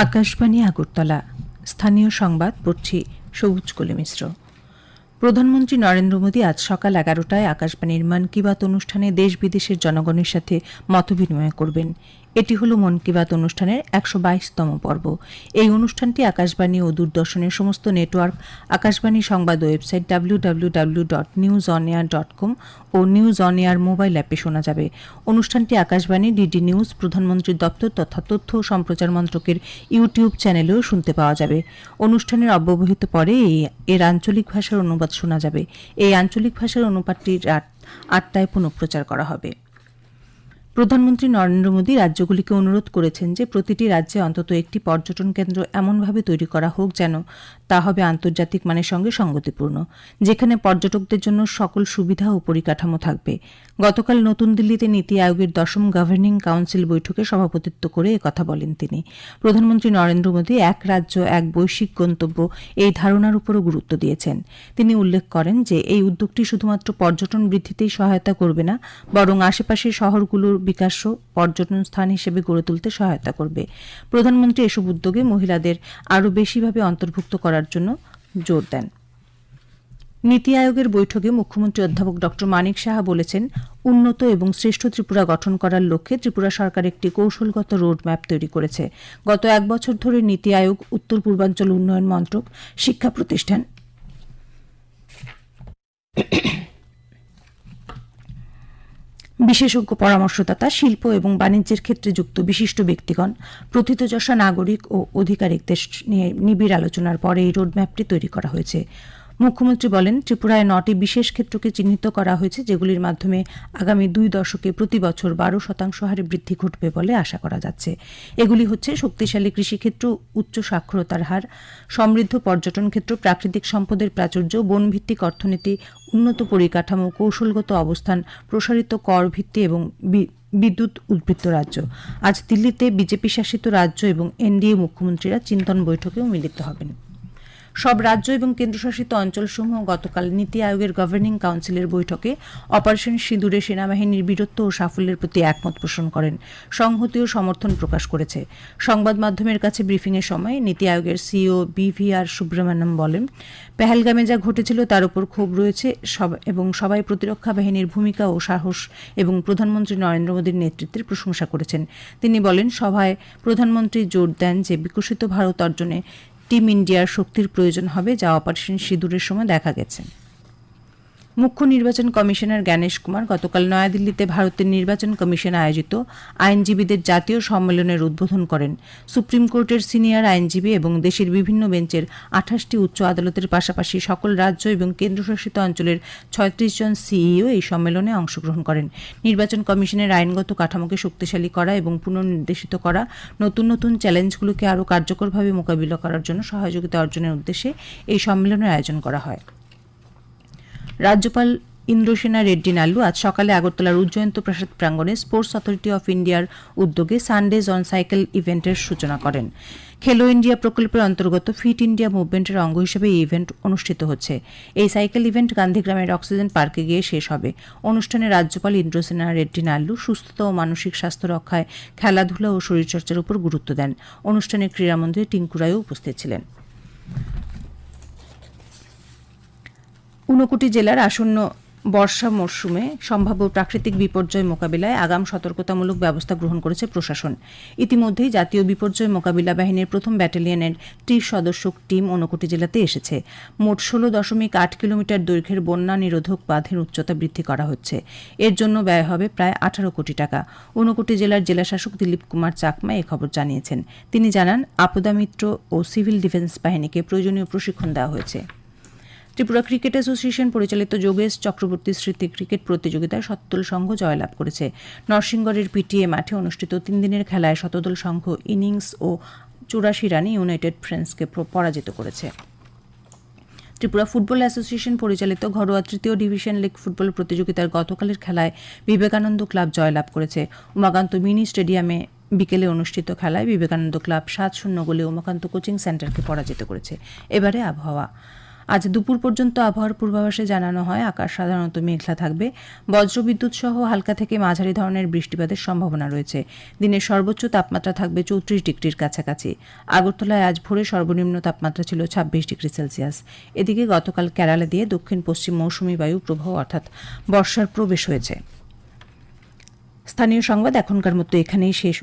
আকাশবাণী আগরতলা স্থানীয় সংবাদ পড়ছি সবুজ কলি মিশ্র। প্রধানমন্ত্রী নরেন্দ্র মোদী আজ সকাল 11টায় আকাশবাণীর মন কি বাত অনুষ্ঠানে দেশ বিদেশের জনগণের সাথে মতবিনিময় করবেন। এটি হল মন কি বাত অনুষ্ঠানের 122তম পর্ব। এই অনুষ্ঠানটি আকাশবাণী ও দূরদর্শনের সমস্ত নেটওয়ার্ক, আকাশবাণী সংবাদ ওয়েবসাইট www.newsonair.com ও নিউজ অন এয়ার মোবাইল অ্যাপে শোনা যাবে। অনুষ্ঠানটি আকাশবাণী, ডিডি নিউজ, প্রধানমন্ত্রীর দপ্তর তথা তথ্য ও সম্প্রচার মন্ত্রকের ইউটিউব চ্যানেলেও শুনতে পাওয়া যাবে। অনুষ্ঠানের অব্যবহিত পরে এর আঞ্চলিক ভাষার অনুবাদ শোনা যাবে। এই আঞ্চলিক ভাষার অনুবাদটি রাত 8টায় পুনঃপ্রচার করা হবে। প্রধানমন্ত্রী নরেন্দ্র মোদী রাজ্যগুলিকে অনুরোধ করেছেন যে প্রতিটি রাজ্যে অন্তত একটি পর্যটন কেন্দ্র এমনভাবে তৈরি করা হোক যেন তা হবে আন্তর্জাতিক মানের সঙ্গে সঙ্গতিপূর্ণ, যেখানে পর্যটকদের জন্য সকল সুবিধা ও পরিকাঠামো থাকবে। গতকাল নতুন দিল্লিতে নীতি আয়োগের 10ম গভর্নিং কাউন্সিল বৈঠকে সভাপতিত্ব করে একথা বলেন তিনি। প্রধানমন্ত্রী নরেন্দ্র মোদী এক রাজ্য এক বৈশ্বিক গন্তব্য এই ধারণার উপরও গুরুত্ব দিয়েছেন। তিনি উল্লেখ করেন যে এই উদ্যোগটি শুধুমাত্র পর্যটন বৃদ্ধিতেই সহায়তা করবে না, বরং আশেপাশের শহরগুলোর বিকাশও পর্যটন স্থান হিসেবে গড়ে তুলতে সহায়তা করবে। প্রধানমন্ত্রী এসব উদ্যোগে মহিলাদের আরও বেশিভাবে অন্তর্ভুক্ত করার জন্য জোর দেন। নীতি আয়োগের বৈঠকে মুখ্যমন্ত্রী অধ্যাপক ড মানিক সাহা বলেছেন, উন্নত এবং শ্রেষ্ঠ ত্রিপুরা গঠন করার লক্ষ্যে ত্রিপুরা সরকার একটি কৌশলগত রোডম্যাপ তৈরি করেছে। গত 1 বছর ধরে নীতি আয়োগ, উত্তর পূর্বাঞ্চল উন্নয়ন মন্ত্রক, শিক্ষা প্রতিষ্ঠান, বিশেষজ্ঞ পরামর্শদাতা, শিল্প এবং বাণিজ্যের ক্ষেত্রে যুক্ত বিশিষ্ট ব্যক্তিগণ, প্রথিতযশা নাগরিক ও অধিকারিকদের নিয়ে নিবিড় আলোচনার পরে এই রোডম্যাপটি তৈরি করা হয়েছে। মুখ্যমন্ত্রী বলেন, ত্রিপুরায় 9টি বিশেষ ক্ষেত্রকে চিহ্নিত করা হয়েছে, যেগুলির মাধ্যমে আগামী 2 দশকে প্রতি বছর 12% হারে বৃদ্ধি ঘটবে বলে আশা করা যাচ্ছে। এগুলি হচ্ছে শক্তিশালী কৃষিক্ষেত্র, উচ্চ সাক্ষরতার হার, সমৃদ্ধ পর্যটন ক্ষেত্র, প্রাকৃতিক সম্পদের প্রাচুর্য, বনভিত্তিক অর্থনীতি, উন্নত পরিকাঠামো, কৌশলগত অবস্থান, প্রসারিত কর ভিত্তি এবং বিদ্যুৎ উদ্বৃত্ত রাজ্য। আজ দিল্লিতে বিজেপি শাসিত রাজ্য এবং এনডিএ মুখ্যমন্ত্রীরা চিন্তন বৈঠকেও মিলিত হবেন। সব রাজ্য এবং কেন্দ্রশাসিত অঞ্চলসমূহ গতকাল নীতি আয়োগের গভর্নিং কাউন্সিলের বৈঠকে অপারেশন সিঁদুরে সেনাবাহিনীর বীরত্ব ও সাফল্যের প্রতি একমত পোষণ করেন, সংহতি ও সমর্থন প্রকাশ করেছে। সংবাদ মাধ্যমের কাছে ব্রিফিংয়ের সময় নীতি আয়োগের সিইও বিভিআর সুব্রমণ্যম বলেন, পেহেলগামে যা ঘটেছিল তার উপর ক্ষোভ রয়েছে এবং সবাই প্রতিরক্ষা বাহিনীর ভূমিকা ও সাহস এবং প্রধানমন্ত্রী নরেন্দ্র মোদীর নেতৃত্বের প্রশংসা করেছেন। তিনি বলেন, সভায় প্রধানমন্ত্রী জোর দেন যে বিকশিত ভারত অর্জনে টিম ইন্ডিয়ার শক্তির প্রয়োজন হবে, যা অপারেশন সিঁদুরের সময় দেখা গেছে। মুখ্য নির্বাচন কমিশনার জ্ঞানেশ কুমার গতকাল নয়াদিল্লিতে ভারতের নির্বাচন কমিশন আয়োজিত আইনজীবীদের জাতীয় সম্মেলনের উদ্বোধন করেন। সুপ্রিম কোর্টের সিনিয়র আইনজীবী এবং দেশের বিভিন্ন বেঞ্চের 28টি উচ্চ আদালতের পাশাপাশি সকল রাজ্য এবং কেন্দ্রশাসিত অঞ্চলের 36 জন সিইও এই সম্মেলনে অংশগ্রহণ করেন। নির্বাচন কমিশনের আইনগত কাঠামোকে শক্তিশালী করা এবং পুনর্নির্দেশিত করা, নতুন নতুন চ্যালেঞ্জগুলোকে আরও কার্যকরভাবে মোকাবিলা করার জন্য সহযোগিতা অর্জনের উদ্দেশ্যে এই সম্মেলনের আয়োজন করা হয়। রাজ্যপাল ইন্দ্রসেনা রেড্ডি নাল্লু আজ সকালে আগরতলার উজ্জয়ন্ত প্রাসাদ প্রাঙ্গণে স্পোর্টস অথরিটি অফ ইন্ডিয়ার উদ্যোগে সানডেজ অন সাইকেল ইভেন্টের সূচনা করেন। খেলো ইন্ডিয়া প্রকল্পের অন্তর্গত ফিট ইন্ডিয়া মুভমেন্টের অঙ্গ হিসেবে এই ইভেন্ট অনুষ্ঠিত হচ্ছে। এই সাইকেল ইভেন্ট গান্ধীগ্রামের অক্সিজেন পার্কে গিয়ে শেষ হবে। অনুষ্ঠানে রাজ্যপাল ইন্দ্রসেনা রেড্ডি নাল্লু সুস্থতা ও মানসিক স্বাস্থ্য রক্ষায় খেলাধুলা ও শরীরচর্চার উপর গুরুত্ব দেন। অনুষ্ঠানে ক্রীড়ামন্ত্রী টিঙ্কু রায়ও উপস্থিত ছিলেন। ঊনকোটি জেলার আসন্ন বর্ষা মরশুমে সম্ভাব্য প্রাকৃতিক বিপর্যয় মোকাবিলায় আগাম সতর্কতামূলক ব্যবস্থা গ্রহণ করেছে প্রশাসন। ইতিমধ্যেই জাতীয় বিপর্যয় মোকাবিলা বাহিনীর 1ম ব্যাটালিয়নের 30 সদস্য টিম ঊনকোটি জেলাতে এসেছে। মোট 16.8 কিলোমিটার দৈর্ঘ্যের বন্যা নিরোধক বাঁধের উচ্চতা বৃদ্ধি করা হচ্ছে। এর জন্য ব্যয় হবে প্রায় 18 কোটি টাকা। ঊনকোটি জেলার জেলাশাসক দিলীপ কুমার চাকমা এ খবর জানিয়েছেন। তিনি জানান, আপদা মিত্র ও সিভিল ডিফেন্স বাহিনীকে প্রয়োজনীয় প্রশিক্ষণ দেওয়া হয়েছে। ত্রিপুরা ক্রিকেট অ্যাসোসিয়েশন পরিচালিত যোগেশ চক্রবর্তী স্মৃতি ক্রিকেট প্রতিযোগিতায় শতদল সংঘ জয়লাভ করেছে। নরসিংগড়ের পিটিএ মাঠে অনুষ্ঠিত 3 দিনের খেলায় শতদল সংঘ ইনিংস ও 84 রানে ইউনাইটেড ফ্রেন্ডসকে পরাজিত করেছে। ত্রিপুরা ফুটবল অ্যাসোসিয়েশন পরিচালিত ঘরোয়া 3য় ডিভিশন লীগ ফুটবল প্রতিযোগিতার গতকালের খেলায় বিবেকানন্দ ক্লাব জয়লাভ করেছে। উমাকান্ত মিনি স্টেডিয়ামে বিকেলে অনুষ্ঠিত খেলায় বিবেকানন্দ ক্লাব 7-0 গোলে উমাকান্ত কোচিং সেন্টারকে পরাজিত করেছে। এবারে আবহাওয়া। আজ দুপুর পর্যন্ত আবহাওয়ার পূর্বাভাসে জানানো হয় আকাশ সাধারণত মেঘলা থাকবে, বজ্রবিদ্যুৎ সহ হালকা থেকে মাঝারি ধরনের বৃষ্টিপাতের সম্ভাবনা রয়েছে। দিনের সর্বোচ্চ তাপমাত্রা থাকবে 34 ডিগ্রির কাছাকাছি। আগরতলায় আজ ভোরে সর্বনিম্ন তাপমাত্রা ছিল 26 ডিগ্রি সেলসিয়াস। এদিকে গতকাল কেরালা দিয়ে দক্ষিণ পশ্চিম মৌসুমী বায়ু প্রবাহ অর্থাৎ বর্ষার প্রবেশ হয়েছে। স্থানীয় সংবাদ এখনকার মতো এখানেই শেষ।